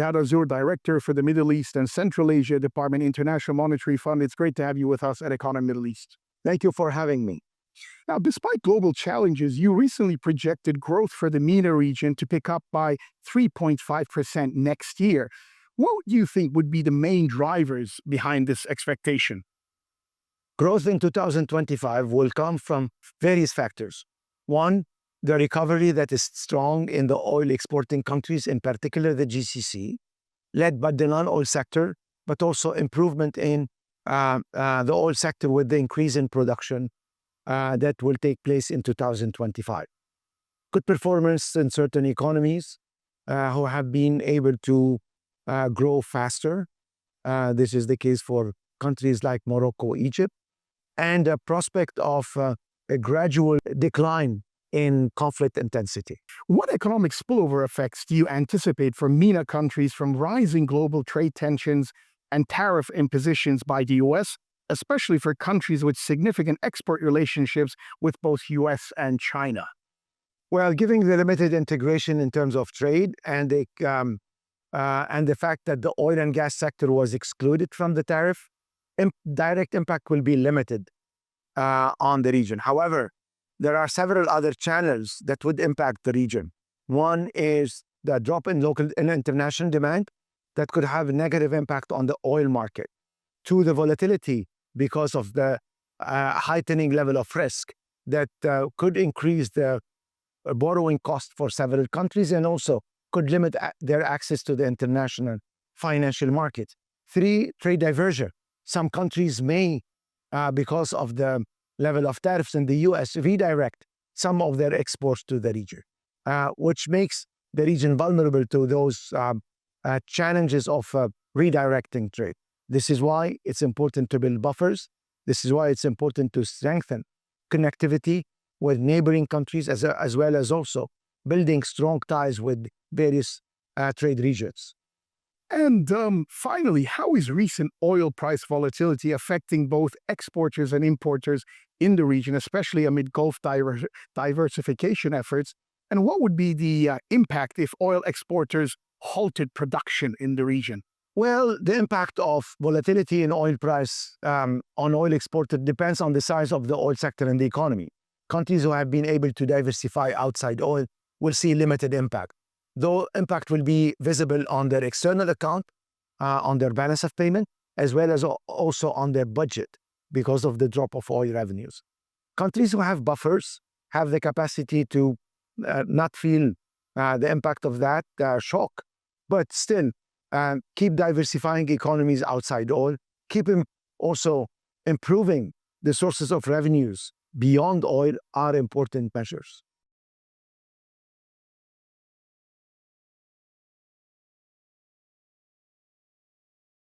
Jihad Azour, Director for the Middle East and Central Asia Department, International Monetary Fund. It's great to have you with us at Economy Middle East. Thank you for having me. Now, despite global challenges, you recently projected growth for the MENA region to pick up by 3.5% next year. What do you think would be the main drivers behind this expectation? Growth in 2025 will come from various factors. One, the recovery that is strong in the oil exporting countries, in particular the GCC, led by the non-oil sector, but also improvement in the oil sector with the increase in production that will take place in 2025. Good performance in certain economies who have been able to grow faster. This is the case for countries like Morocco, Egypt, and a prospect of a gradual decline in conflict intensity. What economic spillover effects do you anticipate for MENA countries from rising global trade tensions and tariff impositions by the U.S., especially for countries with significant export relationships with both U.S. and China? Well, given the limited integration in terms of trade and the fact that the oil and gas sector was excluded from the tariff, direct impact will be limited on the region. However, there are several other channels that would impact the region. One is the drop in local and international demand that could have a negative impact on the oil market. Two, the volatility because of the heightening level of risk that could increase the borrowing cost for several countries and also could limit their access to the international financial market. Three, trade diversion. Some countries may, because of the level of tariffs in the U.S., redirect some of their exports to the region, which makes the region vulnerable to those challenges of redirecting trade. This is why it's important to build buffers. This is why it's important to strengthen connectivity with neighboring countries as well as also building strong ties with various trade regions. And finally, how is recent oil price volatility affecting both exporters and importers in the region, especially amid Gulf diversification efforts? And what would be the impact if oil exporters halted production in the region? Well, the impact of volatility in oil price on oil exporters depends on the size of the oil sector in the economy. Countries who have been able to diversify outside oil will see limited impact, though impact will be visible on their external account, on their balance of payment, as well as also on their budget because of the drop of oil revenues. Countries who have buffers have the capacity to not feel the impact of that shock, but still keep diversifying economies outside oil, keep also improving the sources of revenues beyond oil are important measures.